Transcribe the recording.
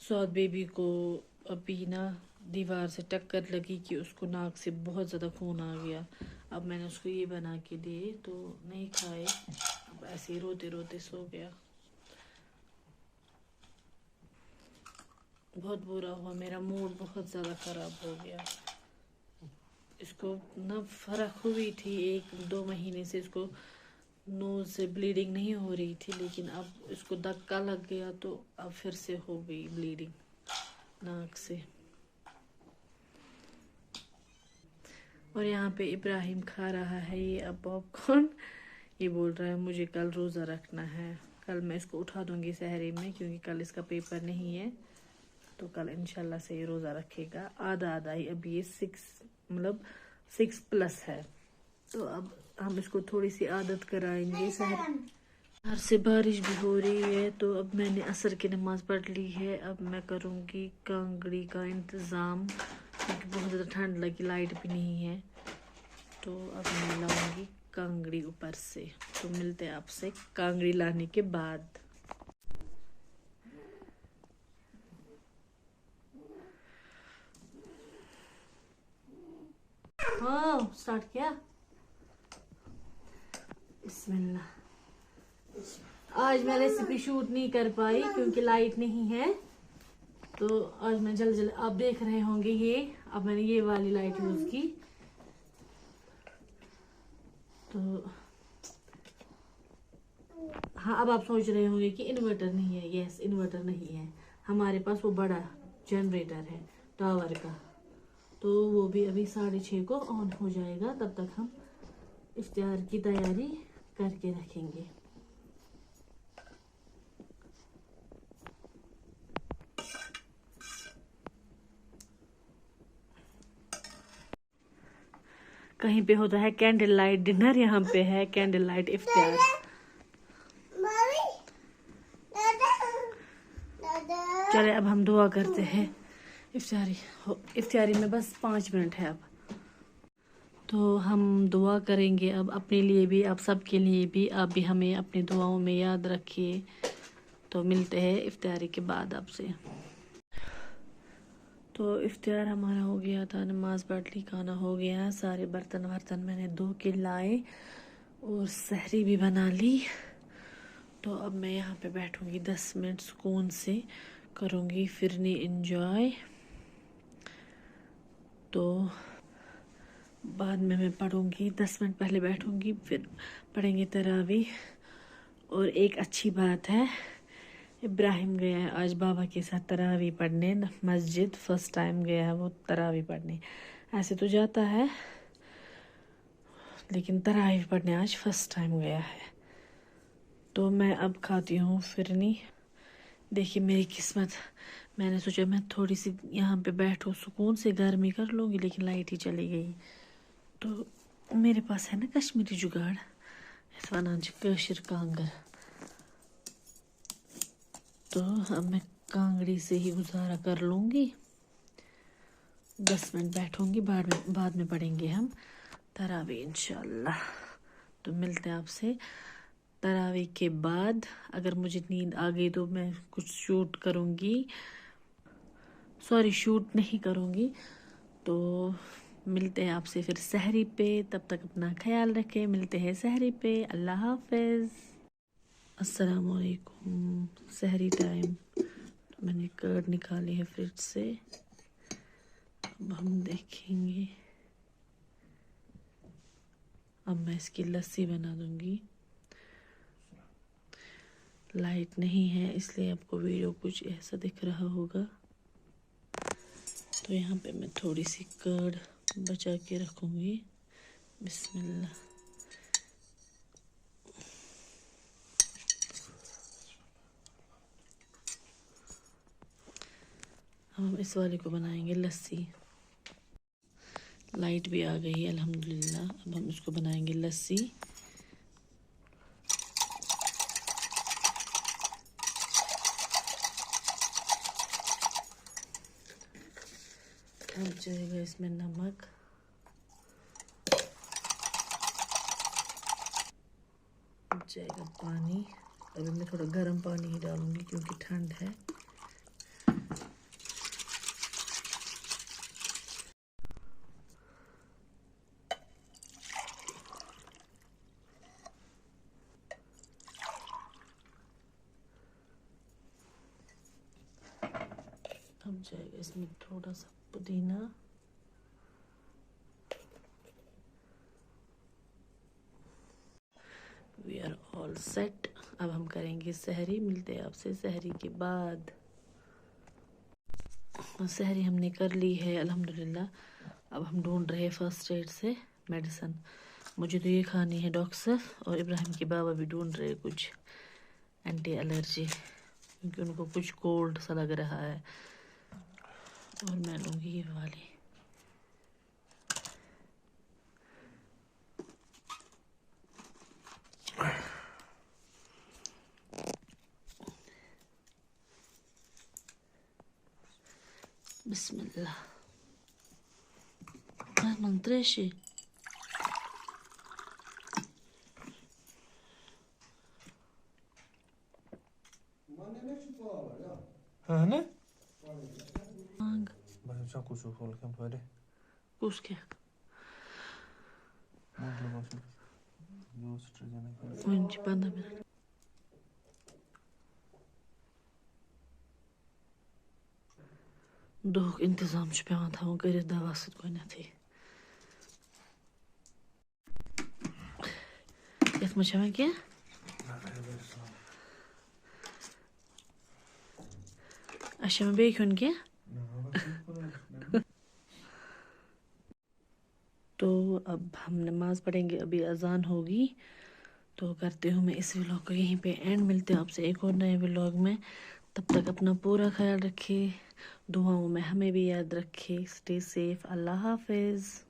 Saud baby को अभी ना दीवार से टक्कर लगी कि उसको नाक से बहुत ज़्यादा खून आ गया। अब मैंने उसको ये बना के दिए तो नहीं खाए, अब ऐसे ही रोते रोते सो गया। बहुत बुरा हुआ, मेरा मूड बहुत ज़्यादा ख़राब हो गया। इसको ना फ़र्क हुई थी 1-2 महीने से, इसको नोज़ से ब्लीडिंग नहीं हो रही थी, लेकिन अब इसको धक्का लग गया तो अब फिर से हो गई ब्लीडिंग नाक से। और यहाँ पे इब्राहिम खा रहा है ये अब पॉपकॉर्न। ये बोल रहा है मुझे कल रोज़ा रखना है। कल मैं इसको उठा दूंगी सहरी में, क्योंकि कल इसका पेपर नहीं है, तो कल इंशाल्लाह से ये रोज़ा रखेगा। आधा आधा ही, अभी ये 6+ है, तो अब हम इसको थोड़ी सी आदत कराएंगे। बाहर से बारिश भी हो रही है, तो अब मैंने असर की नमाज़ पढ़ ली है। अब मैं करूँगी कांगड़ी का इंतज़ाम, क्योंकि बहुत ज़्यादा ठंड लगी, लाइट भी नहीं है, तो अब मैं लाऊंगी कांगड़ी ऊपर से। तो मिलते हैं आपसे कांगड़ी लाने के बाद। हाँ, स्टार्ट किया। बिस्मिल्लाह। आज मैं रेसिपी शूट नहीं कर पाई क्योंकि लाइट नहीं है, तो आज मैं जल्दी जल्दी, आप देख रहे होंगे ये, अब मैंने ये वाली लाइट यूज की। तो हाँ, अब आप सोच रहे होंगे कि इन्वर्टर नहीं है। यस, इन्वर्टर नहीं है हमारे पास, वो बड़ा जनरेटर है टावर का, तो वो भी अभी 6:30 को ऑन हो जाएगा। तब तक हम इफ्तार की तैयारी करके रखेंगे। कहीं पे होता है कैंडल लाइट डिनर, यहाँ पे है कैंडल लाइट इफ्तार। चले अब हम दुआ करते हैं। इफ्तारी में बस 5 मिनट है अब, तो हम दुआ करेंगे अब अपने लिए भी, आप सबके लिए भी। आप भी हमें अपनी दुआओं में याद रखिए। तो मिलते हैं इफ्तारी के बाद आपसे। तो इफ्तार हमारा हो गया था, नमाज पढ़ ली, खाना हो गया, सारे बर्तन वर्तन मैंने धो के लाए और सहरी भी बना ली। तो अब मैं यहाँ पे बैठूंगी 10 मिनट सुकून से, करूँगी फिरनी एंजॉय। तो बाद में मैं पढ़ूंगी, 10 मिनट पहले बैठूंगी, फिर पढ़ेंगे तरावी। और एक अच्छी बात है, इब्राहिम गया है आज बाबा के साथ तरावी पढ़ने मस्जिद। फर्स्ट टाइम गया है वो तरावी पढ़ने। ऐसे तो जाता है, लेकिन तरावी पढ़ने आज फर्स्ट टाइम गया है। तो मैं अब खाती हूँ फिरनी। देखिए मेरी किस्मत, मैंने सोचा मैं थोड़ी सी यहाँ पे बैठूँ, सुकून से गर्मी कर लूँगी, लेकिन लाइट ही चली गई। तो मेरे पास है ना कश्मीरी जुगाड़, कशिर कांगर। तो अब मैं कांगड़ी से ही गुजारा कर लूँगी। 10 मिनट बैठूँगी, बाद में पढ़ेंगे हम तरावी इंशाल्लाह। तो मिलते हैं आपसे तरावी के बाद। अगर मुझे नींद आ गई तो मैं कुछ शूट करूँगी, सॉरी शूट नहीं करूँगी। तो मिलते हैं आपसे फिर सहरी पे। तब तक अपना ख्याल रखें, मिलते हैं सहरी पे। अल्लाह हाफिज़। अस्सलाम वालेकुम। सहरी टाइम। तो मैंने कर्ड निकाली है फ्रिज से, अब हम देखेंगे। अब मैं इसकी लस्सी बना दूंगी। लाइट नहीं है इसलिए आपको वीडियो कुछ ऐसा दिख रहा होगा। तो यहाँ पे मैं थोड़ी सी कर्ड बचा के रखूँगी। बिस्मिल्लाह। हम इस वाले को बनाएंगे लस्सी। लाइट भी आ गई है अल्हम्दुलिल्लाह। अब हम इसको बनाएंगे लस्सी। अब जाएगा इसमें नमक, अब जाएगा पानी। अभी मैं थोड़ा गर्म पानी ही डालूंगी क्योंकि ठंड है। सब जाएगा। इसमें थोड़ा सा पुदीना, वी आर ऑल सेट। अब हम करेंगे सहरी। मिलते हैं आपसे सहरी के बाद। सहरी हमने कर ली है अल्हम्दुलिल्लाह। अब हम ढूंढ रहे हैं फर्स्ट एड से मेडिसिन। मुझे तो ये खानी है डॉक्टर, और इब्राहिम के बाबा भी ढूंढ रहे कुछ एंटी एलर्जी, क्योंकि उनको कुछ कोल्ड सा लग रहा है। और मैं लूँगी ये वाली। बिस्मिल्लाह। मंत्रेशी ne? मांग Ben çok kusur olacağım böyle. कुछ क्या Mutlu başım. Yoğurt sıçrayacağına kadar. 15 minute. दुख इंतजाम पेवान थवन कर दवा सथी यथ मे क्या अच्छा मे बे खुन क्या। तो अब हम नमाज पढ़ेंगे, अभी अजान होगी। तो करते हूँ मैं इस व्लॉग को यहीं पे एंड। मिलते हैं आपसे एक और नए व्लॉग में। तब तक अपना पूरा ख्याल रखिए, दुआओं में हमें भी याद रखिए। Stay safe. अल्लाह हाफिज़।